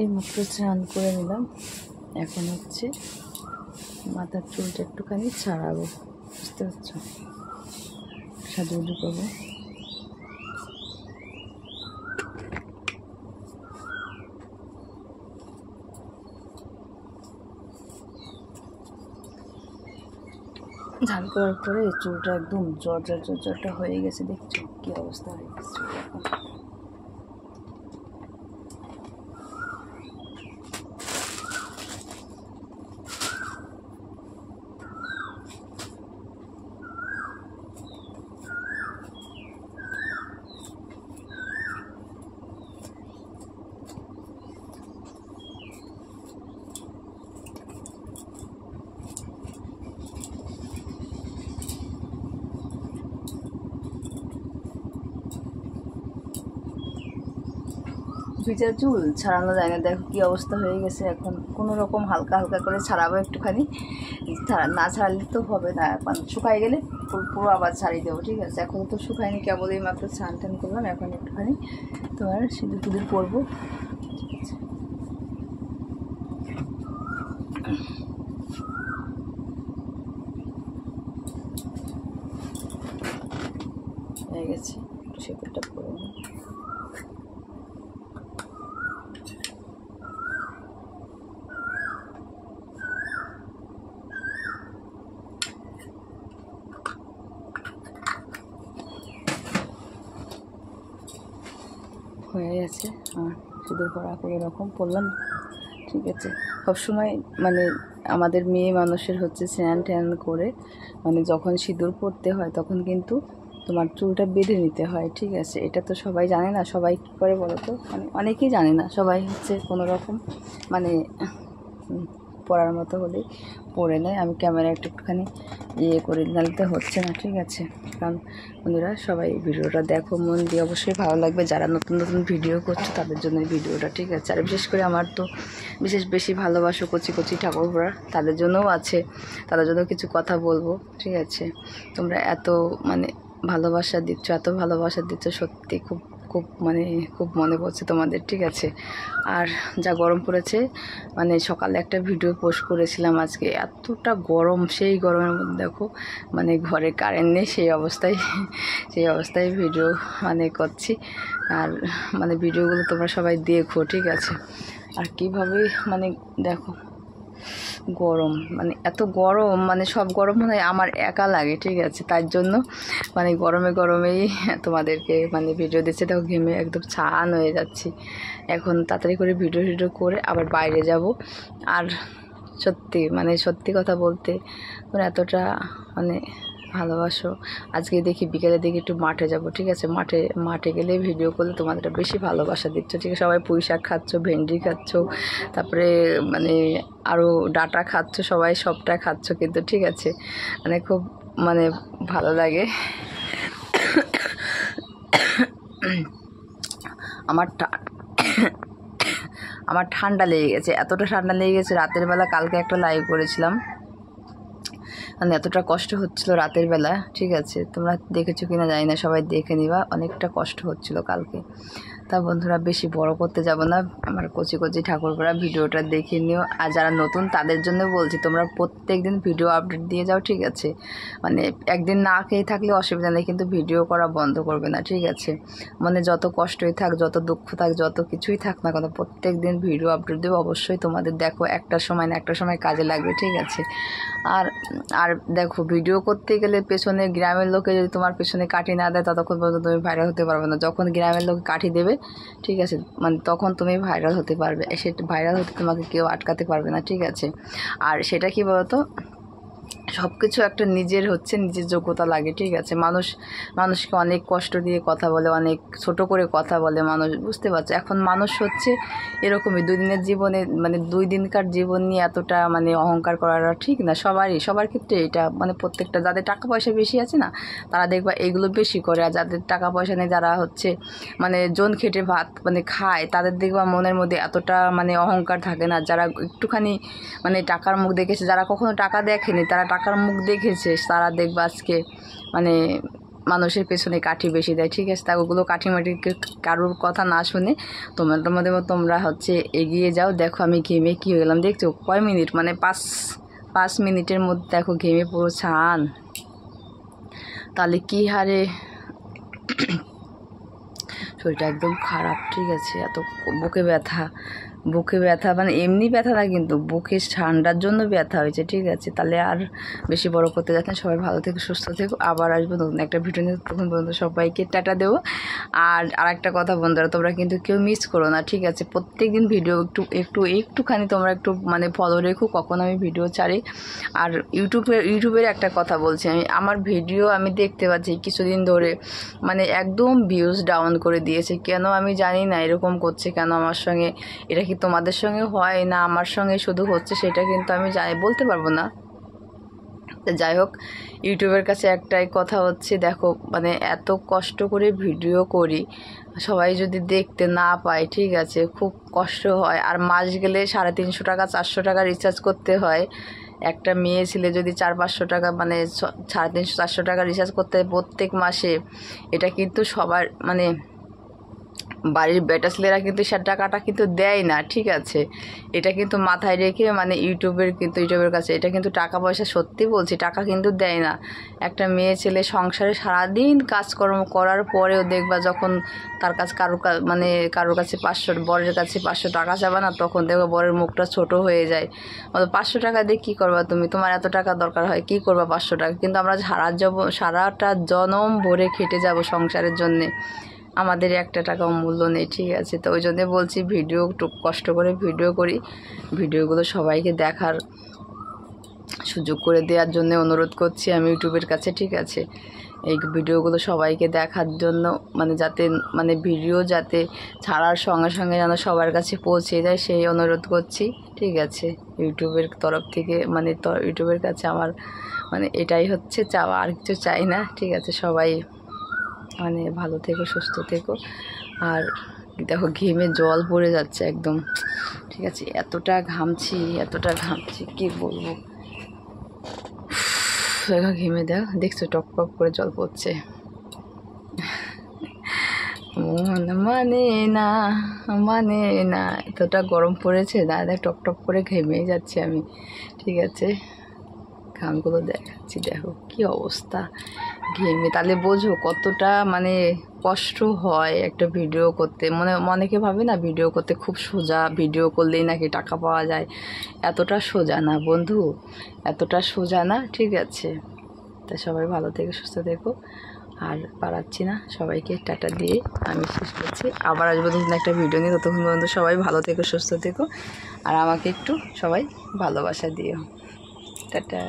এই মাত্র স্নান করে নিলাম। এখন হচ্ছে মাথার চুলটা একটুখানি ছাড়াবো, বুঝতে পারছো, সাজুগুজু করবো। ঝাল করার পরে চুলটা একদম জর্জরটা হয়ে গেছে, দেখছো কি অবস্থা হয়ে গেছে এখন। ভিজা চুল ছাড়ানো যায় না, দেখো কি অবস্থা হয়ে গেছে। এখন কোনো রকম হালকা হালকা করে ছাড়াবো একটুখানি, না ছাড়ালে তো হবে না, এখন শুকাই গেলে পুরো আবার ছাড়িয়ে দেবো, ঠিক আছে। এখন তো শুকায়নি, কেবল এই মাত্র স্নান টান করলাম। এখন একটুখানি তোমার সিঁদুর টুদুর পরবো, হয়ে গেছে। একটু সিঁদুরটা পরে নিই। হয়ে গেছে আমার সিঁদুর পরা, এরকম পরলাম, ঠিক আছে। সবসময় মানে আমাদের মেয়ে মানুষের হচ্ছে স্নান ট্যান করে মানে যখন সিঁদুর পরতে হয় তখন কিন্তু তোমার চুলটা বেঁধে নিতে হয়, ঠিক আছে। এটা তো সবাই জানে না, সবাই কী করে বলো তো, মানে অনেকেই জানে না, সবাই হচ্ছে কোনো রকম মানে পরার মতো হলেই পরে নেয়। আমি ক্যামেরা একটুখানি করে নিতে হচ্ছে না, ঠিক আছে। কারণ বন্ধুরা সবাই ভিডিওটা দেখো মন দিয়ে, অবশ্যই ভালো লাগবে। যারা নতুন নতুন ভিডিও করছো তাদের জন্য ভিডিওটা, ঠিক আছে। আর বিশেষ করে আমার তো বেশি ভালোবাসো কচি কচি ঠাকুররা, তাদের জন্যও আছে, তাদের জন্য কিছু কথা বলবো, ঠিক আছে। তোমরা এত মানে ভালোবাসা দিচ্ছ, সত্যি খুব খুব মানে খুব মনে পড়ছে তোমাদের, ঠিক আছে। আর যা গরম পড়েছে, মানে সকালে একটা ভিডিও পোস্ট করেছিলাম, আজকে এতটা গরম, সেই গরমের মধ্যে দেখো মানে ঘরে কারেন্ট নেই, সেই অবস্থায় ভিডিও মানে করছি। আর মানে ভিডিওগুলো তোমরা সবাই দেখো, ঠিক আছে। আর কীভাবে মানে দেখো গরম, মানে এত গরম, মানে সব গরম মনে হয় আমার একা লাগে, ঠিক আছে। তার জন্য মানে গরমেই তোমাদেরকে মানে ভিডিও দিচ্ছে। দেখো ঘেমে একদম ছান হয়ে যাচ্ছি। এখন তাড়াতাড়ি করে ভিডিও করে আবার বাইরে যাব। আর সত্যি কথা বলতে তোমরা এতটা মানে ভালোবাসো। আজকে দেখি বিকেলে দেখি একটু মাঠে যাব, ঠিক আছে। মাঠে গেলে ভিডিও করলে তোমাদের বেশি ভালোবাসা দিচ্ছ, ঠিক আছে। সবাই পুঁই শাক খাচ্ছ, ভেন্ডি খাচ্ছ, তারপরে মানে আরও ডাটা খাচ্ছ, সবাই সবটা খাচ্ছ কিন্তু, ঠিক আছে। মানে খুব মানে ভালো লাগে। আমার ঠান্ডা লেগে গেছে, এতটা ঠান্ডা লেগে গেছে। রাতের বেলা কালকে একটা লাইভ করেছিলাম, মানে এতটা কষ্ট হচ্ছিল রাতের বেলা, ঠিক আছে। তোমরা দেখেছো কিনা জানি না, সবাই দেখে নিবা, অনেকটা কষ্ট হচ্ছিল কালকে। তা বন্ধুরা বেশি বড় করতে যাব না, আমার কচি ঠাকুরপাড়া ভিডিওটা দেখে নিও। আর যারা নতুন তাদের জন্য বলছি, তোমরা প্রত্যেক দিন ভিডিও আপডেট দিয়ে যাও, ঠিক আছে। মানে একদিন না খেয়ে থাকলে অসুবিধা নেই, কিন্তু ভিডিও করা বন্ধ করবে না, ঠিক আছে। মানে যত কষ্টই থাক, যত দুঃখ থাক, যত কিছুই থাক না কেন, প্রত্যেক দিন ভিডিও আপডেট দেবো অবশ্যই। তোমাদের দেখো একটা সময় কাজে লাগবে, ঠিক আছে। আর দেখো ভিডিও করতে গেলে পেছনে গ্রামের লোকে যদি তোমার পেছনে কাঠি না দেয়, ততক্ষণ পর্যন্ত তুমি ভাইরাল হতে পারবে না। যখন গ্রামের লোকে কাঠি দেবে, ঠিক আছে, মানে তখন তুমি ভাইরাল হতে পারবে। সেটা ভাইরাল হতে তোমাকে কেউ আটকাতে পারবে না, ঠিক আছে। আর সেটা কি বলতো, সব কিছু একটা নিজের যোগ্যতা লাগে, ঠিক আছে। মানুষকে অনেক কষ্ট দিয়ে কথা বলে, অনেক ছোট করে কথা বলে মানুষ, বুঝতে পারছো। এখন মানুষ হচ্ছে এরকমই, দুই দিনকার জীবন নিয়ে এতটা মানে অহংকার করাটা ঠিক না। সবার ক্ষেত্রে এটা মানে প্রত্যেকটা, যাদের টাকা পয়সা বেশি আছে না, তারা দেখবা এইগুলো বেশি করে। আর যাদের টাকা পয়সা নেই, যারা হচ্ছে মানে জন খেটে ভাত মানে খায়, তাদের দেখবা মনের মধ্যে এতটা মানে অহংকার থাকে না। যারা একটুখানি মানে টাকার মুখ দেখেছে, যারা কখনো টাকা দেখেনি, তারা টাকার মুখ দেখেছে, তারা দেখবা আজকে মানে মানুষের পেছনে কাঠি বেশি দেয়, ঠিক আছে? তা ওগুলো কাঠিমাটি কারোর কথা না শুনে তোমরা হচ্ছে এগিয়ে যাও। দেখো আমি ঘেমে কী হয়ে গেলাম, দেখছো কয় মিনিট, মানে 5 মিনিটের মধ্যে দেখো ঘেমে পুরো ছান। তাহলে কী হারে শরীরটা একদম খারাপ, ঠিক আছে? এত বুকে ব্যথা মানে এমনি ব্যথা না, কিন্তু বুকে ঠান্ডার জন্য ব্যথা হয়েছে, ঠিক আছে? তাহলে আর বেশি বড় করতে যাচ্ছেন। সবাই ভালো থেকো, সুস্থ থেকো। আবার আসবো নতুন একটা ভিডিও নিয়ে, তখন পর্যন্ত সবাইকে টাটা দেবো। আর আরেকটা কথা বন্ধুরা, তোমরা কিন্তু কেউ মিস করো না, ঠিক আছে? প্রত্যেক দিন ভিডিও একটুখানি তোমরা একটু মানে ফলো রেখো কখন আমি ভিডিও ছাড়ি। আর ইউটিউবের একটা কথা বলছি, আমার ভিডিও আমি দেখতে পাচ্ছি কিছুদিন ধরে মানে একদম ভিউজ ডাউন করে দিয়েছে। কেন আমি জানি না, এরকম করছে কেন আমার সঙ্গে? এটা কি তোমাদের সঙ্গে হয় না আমার সঙ্গে শুধু হচ্ছে, সেটা কিন্তু আমি বলতে পারবো না। যাই হোক, ইউটিউবের কাছে একটাই কথা হচ্ছে, দেখো মানে এত কষ্ট করে ভিডিও করি, সবাই যদি দেখতে না পায়, ঠিক আছে, খুব কষ্ট হয়। আর মাস গেলে 350 টাকা 400 টাকা রিচার্জ করতে হয়। একটা মেয়ে ছেলে যদি 400-500 টাকা মানে 350-400 টাকা রিচার্জ করতে হয় প্রত্যেক মাসে, এটা কিন্তু সবার মানে বাড়ির বেটা ছেলেরা কিন্তু সে টাকাটা কিন্তু দেয় না, ঠিক আছে? এটা কিন্তু মাথায় রেখে মানে ইউটিউবের কাছে এটা কিন্তু টাকা পয়সা, সত্যি বলছি, টাকা কিন্তু দেয় না। একটা মেয়ে ছেলে সংসারে সারাদিন কাজকর্ম করার পরেও দেখবা যখন তার কাছে কারোর কাছে 500, বরের কাছে 500 টাকা চাবা না, তখন দেখো বরের মুখটা ছোট হয়ে যায়। 500 টাকা দিয়ে কী করবা তুমি? তোমার এত টাকা দরকার হয়, কী করবা 500 টাকা? কিন্তু আমরা সারাটা জনম ভরে খেটে যাব সংসারের জন্যে, আমাদের একটা টাকাও মূল্য নেই, ঠিক আছে? তো ওই জন্যে বলছি ভিডিও একটু কষ্ট করে ভিডিও করি, ভিডিওগুলো সবাইকে দেখার সুযোগ করে দেওয়ার জন্য অনুরোধ করছি আমি ইউটিউবের কাছে, ঠিক আছে? এই ভিডিওগুলো সবাইকে দেখার জন্য মানে যাতে মানে ভিডিও যাতে ছাড়ার সঙ্গে সঙ্গে যেন সবার কাছে পৌঁছে যায়, সেই অনুরোধ করছি, ঠিক আছে? ইউটিউবের তরফ থেকে মানে ইউটিউবের কাছে আমার মানে এটাই হচ্ছে চাওয়া, আর কিছু চাই না, ঠিক আছে? সবাই মানে ভালো থেকো, সুস্থ থেকো। আর দেখো ঘেমে জল পড়ে যাচ্ছে একদম, ঠিক আছে? এতটা ঘামছি কি বলবো। দেখো ঘেমে দেখছো টক টক করে জল পড়ছে। মন মানে না এতটা গরম পড়েছে, দাদা টক টক করে ঘেমেই যাচ্ছি আমি, ঠিক আছে? ঘামগুলো দেখাচ্ছি, দেখো কি অবস্থা ঘেমে। তাহলে বোঝো কতটা মানে কষ্ট হয় একটা ভিডিও করতে। অনেকে ভাবে না ভিডিও করতে খুব সোজা, ভিডিও করলেই নাকি টাকা পাওয়া যায়। এতটা সোজা না বন্ধু, এতটা সোজা না, ঠিক আছে? তা সবাই ভালো থেকো, সুস্থ থেকো। আর পারাচ্ছি না, সবাইকে টাটা দিয়ে আমি শেষ করছি। আবার আসবো নতুন একটা ভিডিও নিয়ে, ততক্ষণ পর্যন্ত সবাই ভালো থেকো, সুস্থ থেকো। আর আমাকে একটু সবাই ভালোবাসা দিও। টাটা।